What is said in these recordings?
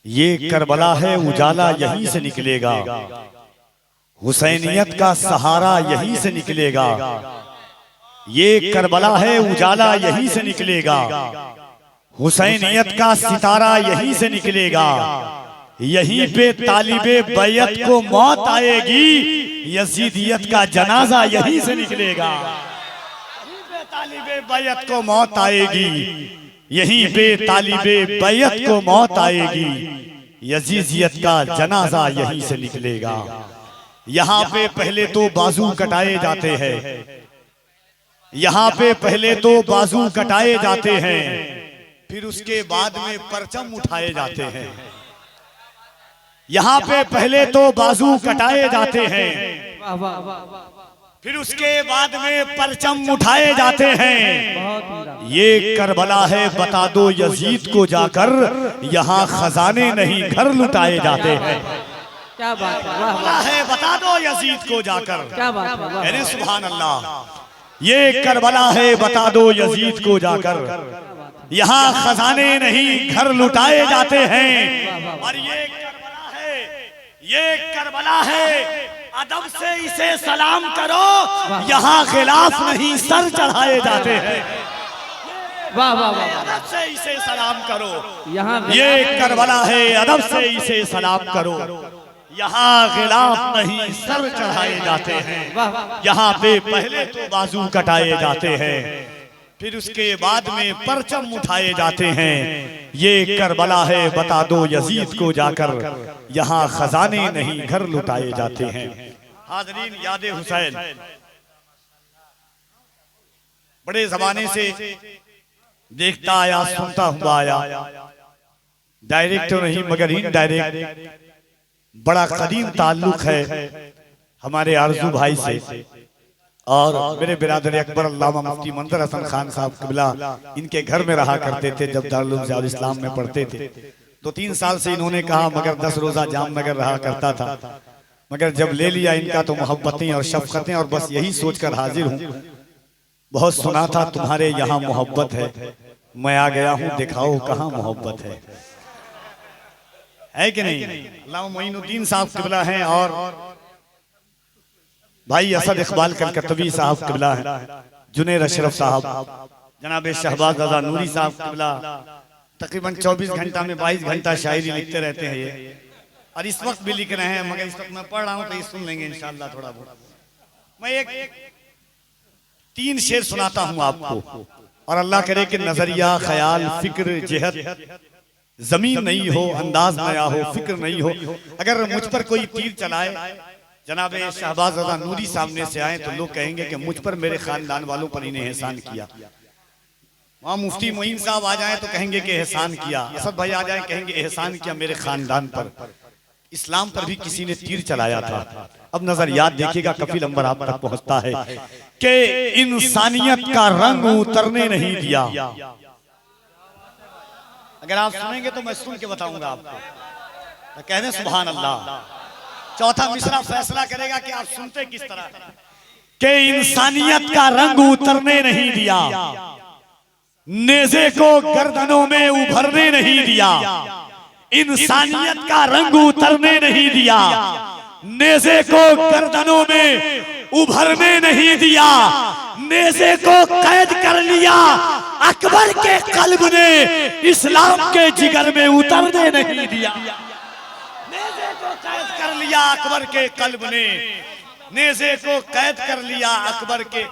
ये करबला है उजाला यहीं से निकलेगा, हुसैनियत का सहारा यहीं से निकलेगा। ये करबला है उजाला यहीं से निकलेगा, हुसैनियत का सितारा यहीं से निकलेगा। यहीं पे तालिबे बैयत को मौत आएगी, यजीदियत का जनाजा यहीं से निकलेगा। यहीं पे तालिबे बैयत को मौत आएगी, यहीं पे तालिबे बैयत को मौत आएगी, यजीदियत का जनाजा यहीं से निकलेगा। यहाँ पे पहले तो बाजू कटाए जाते हैं, यहाँ पे पहले तो बाजू कटाए जाते हैं, फिर उसके बाद में परचम उठाए जाते हैं। यहाँ पे पहले तो बाजू कटाए जाते हैं, फिर उसके बाद में परचम उठाए जाते हैं। ये करबला है बता दो यजीद को जाकर, यहाँ खजाने नहीं घर लुटाए जाते हैं। क्या बात है बता दो यजीद को जाकर, क्या बात है, अरे सुभान अल्लाह। ये करबला है बता दो यजीद को जाकर, यहाँ खजाने नहीं घर लुटाए जाते हैं। और ये करबला है अदब से इसे सलाम करो, यहाँ खिलाफ नहीं सर चढ़ाए जाते हैं। वाह वाह वाह, अदब से इसे सलाम करो, यहाँ ये करबला है अदब से इसे सलाम करो, यहाँ खिलाफ नहीं सर चढ़ाए जाते हैं। यहाँ पे पहले तो बाजू कटाए जाते हैं, फिर उसके बाद में परचम उठाए जाते हैं। ये करबला है बता दो यजीद को जाकर, यहाँ खजाने नहीं घर लुटाए जाते हैं। हाज़रीन याद हुसैन बड़े जमाने से देखता आया, सुनता हुआ आया, डायरेक्ट तो नहीं मगर इनडायरेक्ट बड़ा कदीम ताल्लुक है हमारे आरजू भाई से। और मेरे बिरादर अकबर अल्लामा मुफ्ती मंजर हसन खान साहब क़िबला इनके घर में रहा करते थे जब दारुल उलूम इस्लाम में पढ़ते थे। 2-3 साल से इन्होंने कहा मगर 10 रोजा जामनगर रहा करता था, मगर जब ले लिया इनका तो मोहब्बतें और शफकतें, और बस यही सोचकर हाजिर हूँ। बहुत सुना था तुम्हारे यहाँ मोहब्बत है, मैं आ गया हूँ दिखाओ कहाँ मोहब्बत है कि नहीं। अल्लामा मोइनुद्दीन साहब क़िबला हैं और भाई असद इकबाल कलकत्तवी साहब क़िबला है, जुनैर अशरफ साहब, जनाब शहबाज रज़ा नूरी साहब क़िबला तकरीबन 24 घंटा में 22 घंटा शायरी लिखते रहते हैं ये, और इस वक्त भी लिख रहे हैं, मगर इस वक्त मैं पढ़ रहा हूँ तो ये सुन लेंगे इंशाअल्लाह थोड़ा बहुत। मैं एक 3 शेर सुनाता हूँ आपको, और अल्लाह करे कि नजरिया ख्याल फिक्र जेहत जमीन नहीं हो, अंदाज नया हो, फिक्र नहीं हो। अगर मुझ पर कोई तीर चलाए, जनाब शहबाज रज़ा नूरी सामने से आए तो लोग कहेंगे कि मुझ पर मेरे खानदान वालों पर इन्हें एहसान किया। वहाँ मुफ्ती मोइन साहब आ जाए तो कहेंगे कि एहसान किया, असद भाई आ जाए कहेंगे एहसान किया मेरे खानदान पर। इस्लाम पर भी किसी ने तीर चलाया था। अब नजर याद देखिएगा, कफील अंबर आप तक पहुंचता है कि इंसानियत का रंग उतरने नहीं दिया। अगर आप सुनेंगे तो मैं सुन के बताऊंगा आपको, कहने सुभान अल्लाह। चौथा मिसरा फैसला करेगा कि आप सुनते किस तरह के इंसानियत का रंग उतरने नहीं दिया, नेज़े को गर्दनों में उभरने नहीं दिया। इंसानियत का रंग उतरने नहीं दिया, नेज़े को गर्दनों में उभरने नहीं दिया। नेज़े को कैद कर लिया अकबर के कल्ब ने, इस्लाम के जिगर में उतरने नहीं दिया। नेज़े को कैद कर लिया अकबर के कल्ब ने, नेज़े को कैद कर लिया अकबर के।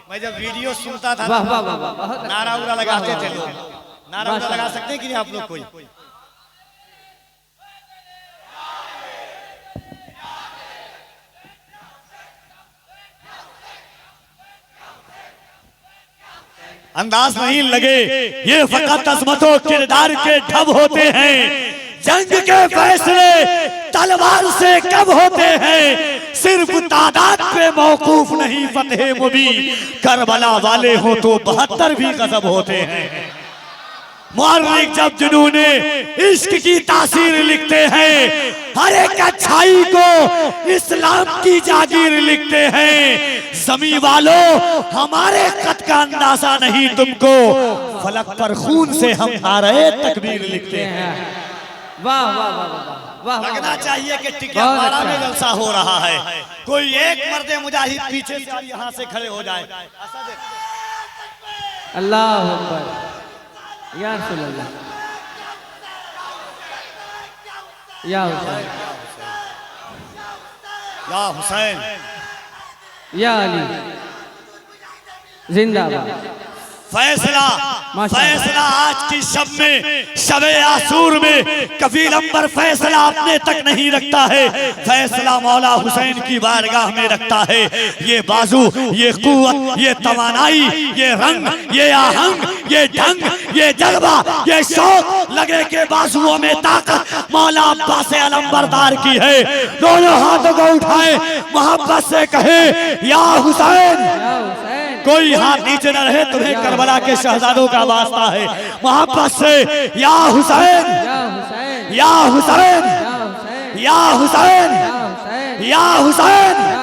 मैं जब वीडियो सुनता था नारा उरा लगाते थे लोग, नारा उरा लगा सकते हैं कि नहीं आप लोग कोई? अंदाज नहीं लगे, ये फकत अज़मतों किरदार के ढब होते हैं। जंग के फैसले तलवार से कब होते हैं, सिर्फ तादाद पे मौकूफ नहीं फतेह मुबीन। करबला वाले हो तो 72 भी गजब होते हैं। मौलिक जब जुनूने इश्क की तासीर लिखते हैं, हर एक अच्छाई को इस्लाम की जागीर लिखते हैं। ज़मीं वालों हमारे कद का अंदाजा नहीं तुमको, फलक पर खून से हम नारे तकबीर लिखते हैं। वाह वाह वाह वाह वाह लगना चाहिए कि टिकियापाड़ा बहुत में अच्छा। जलसा हो रहा है। कोई एक मर्दे मुजाहिद पीछे से यहाँ से खड़े हो जाए। अल्लाह अकबर या रसूल अल्लाह या हुसैन या हुसैन या अली जिंदाबाद। फैसला माशाअल्लाह। फैसला आज की शब में, शबे आसूर में कफील अंबर फैसला अपने तक नहीं रखता है, फैसला मौला हुसैन की बारगाह में रखता है। ये बाजू, ये कुव्वत, ये तवानाई, ये रंग, ये आहंग, ये ढंग, ये जज्बा, ये शौक लगे के बाजुओं में ताकत मौला अब्बास अलंबरदार की है। दोनों हाथों को उठाए, मोहब्बत से कहे या हुसैन। या हुसैन कोई हाथ नीचे न रहे, तुम्हें करबला के शहजादों का वास्ता है। मोहब्बत से या हुसैन, या हुसैन या हुसैन, या हुसैन या हुसैन, या हुसैन या हुसैन। या हुसैन।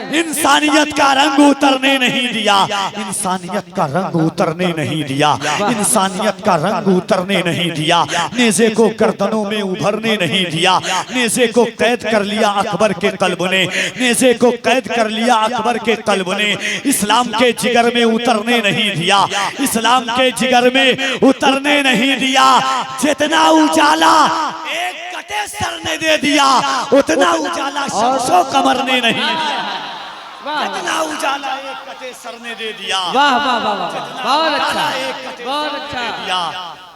इंसानियत का रंग उतरने नहीं दिया, इंसानियत का रंग उतरने नहीं दिया, इंसानियत का रंग उतरने नहीं दिया। नेज़े को गर्दनों में उभरने नहीं दिया, नेज़े को कैद कर लिया अकबर के कल्ब ने, नेज़े को कैद कर लिया अकबर के कल्ब ने। इस्लाम के जिगर में उतरने नहीं दिया, इस्लाम के जिगर में उतरने नहीं दिया। जितना उजाला एक कटे सर ने दे दिया, उतना उजाला शमसो कमर ने नहीं दिया। वाह जितना उजाला एक कटे सर ने दे दिया, वाह वाह वाह वाह बहुत अच्छा एक कटे बहुत सर ने अच्छा। दिया।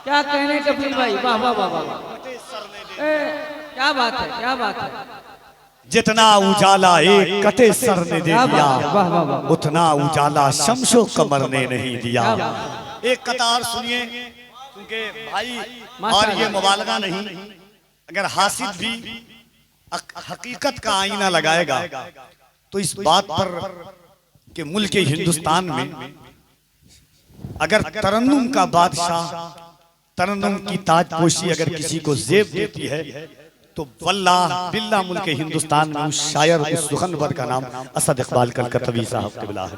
क्या कहने कपिल भाई, वाह वाह वाह वाह वाह। कटे सर ने दे क्या बात है, क्या बात है। जितना उजाला एक कटे सर ने दे क्या दिया, बात है, वाह वाह वाह। उतना उजाला शमशो कमर ने नहीं दिया। क्या बात एक कतार सुनिए, क्योंकि भाई और माशाअल्लाह। ये मुबालगा नहीं, अगर हासिद भी हकीकत का आईना लगाएगा तो इस बात पर कि मुल्क हिंदुस्तान में अगर तरन्नुम का बादशाह, तरन्नुम की ताजपोशी अगर किसी को जेब देती है तो वल्लाह बिल्लाह मुल्क हिंदुस्तान में उस शायर, उस सुखनवर का नाम असद इकबाल कलकतवी साहब क़िबला है।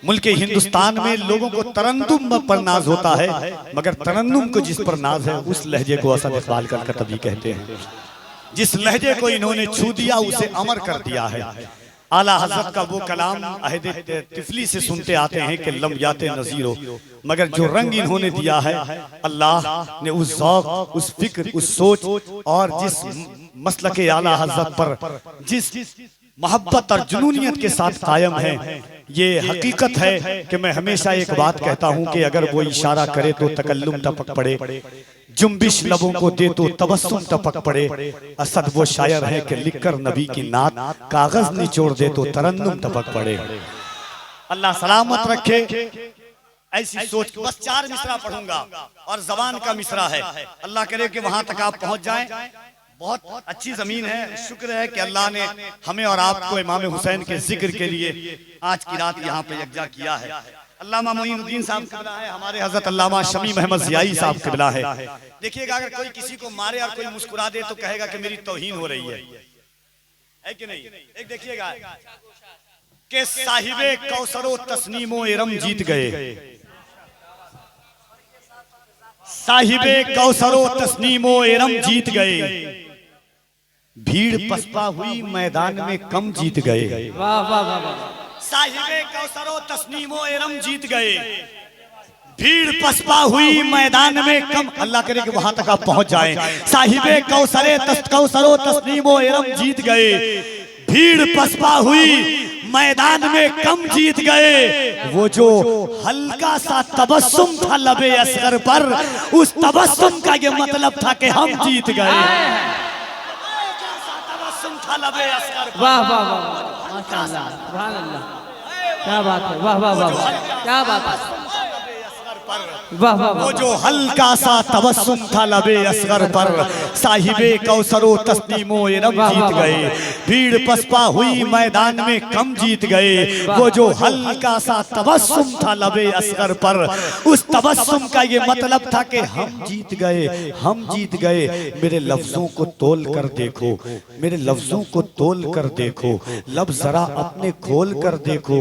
मुल्क हिंदुस्तान में लोगों को तरन्नुम पर नाज होता है, मगर तरन्नुम को जिस पर नाज है उस लहजे को असद इकबाल कलकतवी कहते हैं। जिस लहजे को इन्होंने छू दिया उसे अमर कर दिया है। आला हजरत का वो कलाम अहद तिफली से सुनते आते हैं कि लम याते नजीरो, मगर जो रंग इन्होंने दिया है अल्लाह ने उस ज़ौक़, उस फिक्र, उस सोच और जिस मसलक आला हजरत पर जिस मोहब्बत और जुनूनियत के साथ कायम है, ये हकीकत है कि मैं हमेशा एक बात कहता हूँ कि अगर वो इशारा करे तो तकल्लुम टपक पड़े, जुम्बिश लबों को दे तो तबस्सुम टपक पड़े। असद वो शायर है कि लिखकर नबी की नात कागज निचोड़ दे तो तरन्नुम टपक पड़े। अल्लाह सलामत रखे। ऐसी सोच, बस 4 मिसरा पढ़ूंगा और जबान का मिसरा है। अल्लाह करे कि वहां तक आप पहुंच जाएं। बहुत अच्छी जमीन है, शुक्र है कि अल्लाह ने हमें और आपको इमाम हुसैन के जिक्र के लिए आज की रात यहाँ पे यकजा किया है। अल्लामा मोइनुद्दीन साहब क़िबला है, हमारे हजरत अल्लामा शमी अहमद ज़ियाई साहब क़िबला है। देखिएगा, अगर कोई किसी को मारे और कोई मुस्कुरा दे तो कहेगा कि मेरी तौहीन हो रही है कि नहीं? एक देखिएगा कि साहिबे कौसरो तस्नीमो इरम जीत गए, साहिबे कौसरो तस्नीमो इरम जीत गए, भीड़ पसपा हुई मैदान में कम जीत गए। वाह वाह वाह वाह। साहिबे कौसरो तस्नीमो इरम जीत गए, भीड़ पसपा हुई मैदान में कम। अल्लाह करे कि वहां तक आप पहुंच जाएं। साहिबे कौसरो तस्नीमो इरम जीत गए, भीड़ पसपा हुई मैदान में कम जीत गए। वो जो हल्का सा तबस्सुम था लबे असगर पर, उस तबस्सुम का ये मतलब था कि हम जीत गए। तबस्सुम था लबे असगर पर। वाह वाह वाह, माशाअल्लाह, सुभान अल्लाह। क्या बात है, वाह वाह वाह, क्या बात है, वाह वाह वो वाह। जो हल्का सा तबस्सुम था लबे असगर पर, साहिबे कौसरो तस्नीमो इरम जीत गए, भीड़ पसपा हुई मैदान में कम जीत गए। वो जो हल्का सा तबस्सुम था लबे असगर पर, उस तबस्सुम का ये मतलब था कि हम जीत गए, हम जीत गए। मेरे लफ्जों को तोल कर देखो, मेरे लफ्जों को तोल कर देखो, लब जरा अपने खोल कर देखो।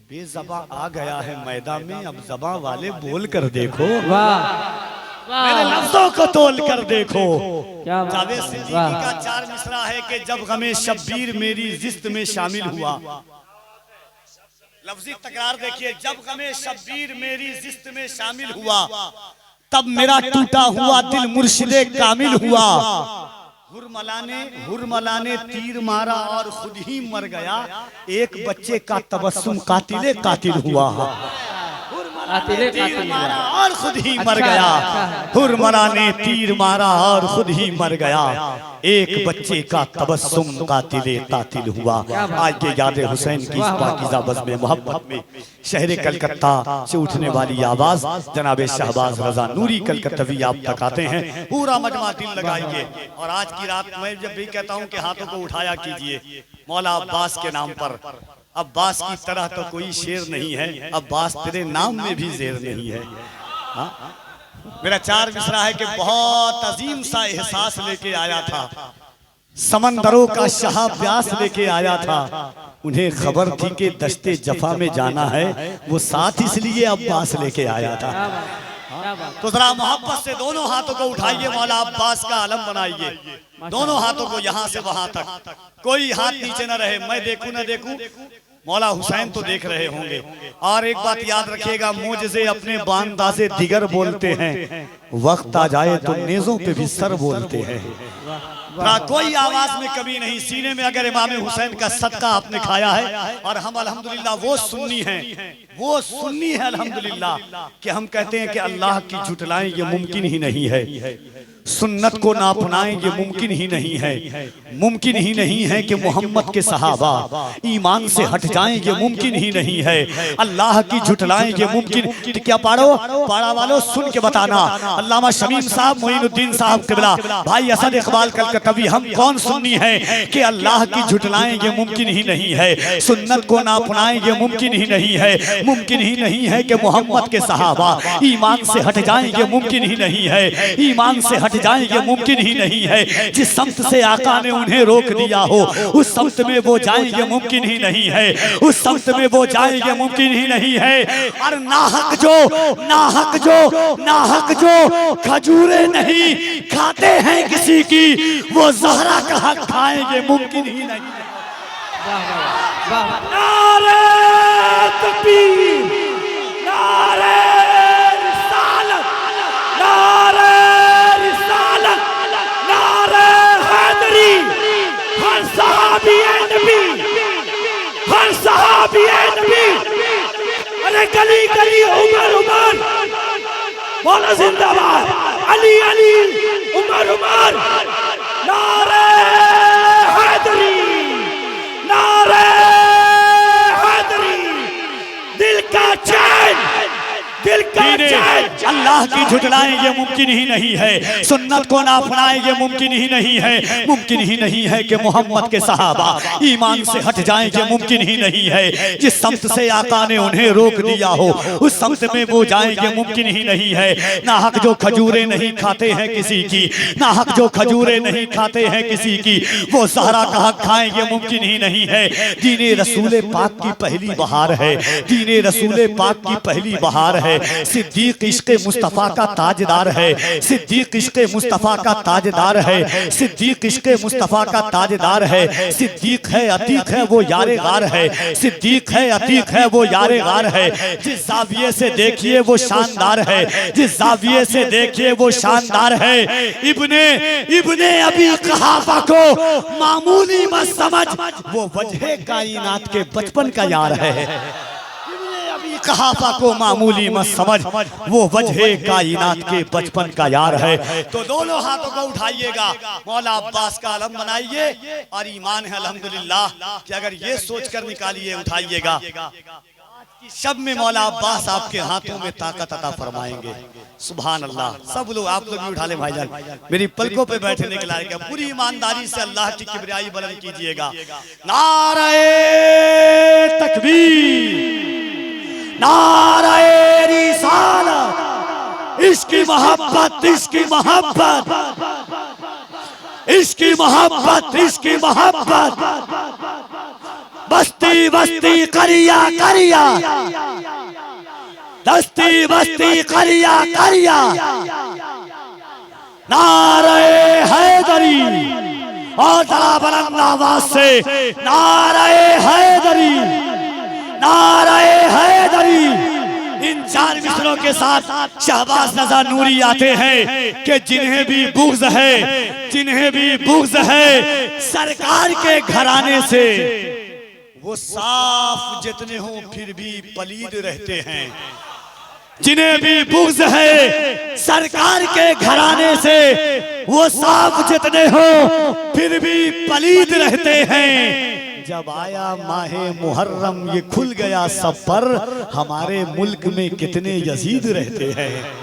बेज़बां आ गया है मैदान में, अब ज़बां वाले बोल कर देखो। वाह मेरे लफ्जों को तोल कर देखो। क्या बात जावेद है, सिद्दीकी वाह। का 4 मिसरा है कि जब गमे शब्बीर मेरी जिस्त में शामिल हुआ। लफ्जी तकरार देखिए, जब गमे शब्बीर मेरी जिस्त में शामिल हुआ, तब मेरा टूटा हुआ दिल मुर्शिदे कामिल हुआ। हुरमला ने तीर मारा और खुद ही मर गया, एक बच्चे का तबस्सुम कातिले कातिल हुआ। तीर मारा और खुद ही मर गया, हुरमला ने तीर मारा और खुद ही मर गया, एक बच्चे का तबस्सुम कातिले कातिल हुआ। आज के याद हुसैन की इस पाकीज़ा बज़्म मोहब्बत में शहर कलकत्ता से उठने वाली आवाज जनाब शहबाज रजा नूरी कलकत्तवी आप तक आते हैं। पूरा मजमा दिल लगाएंगे। और आज की रात मैं जब भी कहता हूं कि हाथों को उठाया कीजिए मौला अब्बास के नाम पर। अब्बास की तरह तो कोई शेर नहीं है, अब्बास तेरे नाम में भी जेर नहीं है। हाँ? मेरा 4 मिसरा है कि बहुत अजीम सा एहसास लेके आया था, समंदरों का शाह प्यास लेके आया था। उन्हें खबर थी कि दश्ते जफा में जाना है, वो साथ इसलिए अब्बास लेके आया था। तो जरा मोहब्बत से दोनों हाथों को उठाइए, मौला अब्बास का आलम बनाइए। दोनों हाथों को यहाँ से वहां तक, कोई हाथ नीचे न रहे। मैं देखूं न देखूं, मौला हुसैन तो देख रहे होंगे। और एक बात याद रखिएगा, मोजज़े अपने बांदाज़े दिगर बोलते हैं, वक्त आ जाए तो नेज़ों पे भी सर बोलते हैं। कोई आवाज में कमी नहीं। सीने में अगर इमाम हुसैन का सदका आपने खाया है, और हम अल्हम्दुलिल्लाह वो सुन्नी है अल्हम्दुलिल्लाह कि हम कहते हैं कि अल्लाह की झुटलाएं ये मुमकिन ही नहीं है, सुन्नत को ना अपनाएं ये मुमकिन ही नहीं है, मुमकिन ही नहीं है कि मोहम्मद के सहाबा ईमान से हट जाएं ये मुमकिन ही नहीं है, अल्लाह की झुटलाएं ये मुमकिन। क्या पाड़ा वालों सुन के बताना, अल्लामा शमीम साहब, मोइनुद्दीन साहब किबला, भाई असद इकबाल कलकत्तवी, हम कौन सुन्नी है कि अल्लाह की झुटलाएं ये मुमकिन ही नहीं है, सुन्नत को ना अपनाएं ये मुमकिन ही नहीं है, मुमकिन ही नहीं है कि मोहम्मद के सहाबा ईमान से हट जाएं ये मुमकिन ही नहीं है, ईमान से हट जाएंगे मुमकिन ही नहीं है। जिस समत से आका ने उन्हें रोक दिया हो, उस समत में वो जाएंगे मुमकिन ही नहीं है, उस समत में वो जाएंगे मुमकिन ही नहीं है। और नाहक जो खजूरे नहीं खाते हैं किसी की, वो ज़हरा का हक खाएंगे मुमकिन ही नहीं है। नारे तकबीर, नारे रिसालत, नारे हर सहाबी नबी, हर सहाबी नबी, अरे गली गली उमर उमर बोलो जिंदाबाद, अली अली उमर उमर, नारे हैदरी, नारे हैदरी, दिल का चैन, दिल का चैन। अल्लाह की झुटलाएं ये मुमकिन ही नहीं है, सुन्नत को ना अपनाएं ये मुमकिन ही नहीं है, मुमकिन ही नहीं है कि मोहम्मद के सहाबा ईमान से हट जाएं ये मुमकिन ही नहीं है। जिस समत से आका ने उन्हें रोक दिया हो, उस समत में वो जाएंगे मुमकिन ही नहीं है। नाहक जो खजूरें नहीं खाते हैं किसी की, नाहक जो खजूरें नहीं खाते हैं किसी की, वो ज़हरा का हक खाएंगे मुमकिन ही नहीं है। दीने रसूल पाक की पहली बहार है, दीने रसूल पाक की पहली बहार है। सिद्दीक इश्क़े मुस्तफ़ा का ताजदार है, सिद्दीक इश्क़े मुस्तफ़ा का ताजदार है, सिद्दीक इश्क़े मुस्तफ़ा का ताजदार है। सिद्दीक है अतीक है वो यारे गार है, सिद्दीक है अतीक है वो यारे गार है। जिस ज़ाविये से देखिए वो शानदार है, जिस ज़ाविये से देखिए वो शानदार है। इब्ने अबी कहाफा को मामूली मत समझ, वो वजह कायनात के बचपन का यार है। कहाफा को मामूली मत समझ, वो वजह कायनात के बचपन का यार है। तो दोनों हाथों को उठाइएगा, मौला अब्बास का आलम बनाइए। और ईमान है अल्हम्दुलिल्लाह कि अगर ये सोचकर निकालिए, उठाइएगा, शब में मौला अब्बास आपके हाथों में ताकत अता फरमाएंगे। सुभान अल्लाह। सब लोग, आप लोग भी उठा ले भाईजान, मेरी पलकों पे बैठने के लायक है। पूरी ईमानदारी से अल्लाह की किबरियाई बुलंद कीजिएगा। नारे तकबीर, नारे रिसालत, इसकी मोहब्बत, इसकी मोहब्बत, इसकी मोहब्बत, इसकी मोहब्बत, बस्ती बस्ती करिया करिया, बस्ती बस्ती करिया करिया, नारे हैदरी और जरा बुलंद आवाज से नारे हैदरी, नारे हैदरी। इन चार मिसरों के साथ शहबाज रजा नूरी आते हैं कि जिन्हें भी बुग़्ज़ है, जिन्हें भी बुग़्ज़ है सरकार के घराने से, वो साफ जितने हों फिर भी पलीद रहते हैं। जिन्हें भी बुग़्ज़ है सरकार के घराने से, वो साफ जितने हो फिर भी पलीद रहते हैं। जब आया माहे मुहर्रम ये खुल गया सब पर, हमारे मुल्क में कितने यजीद रहते हैं।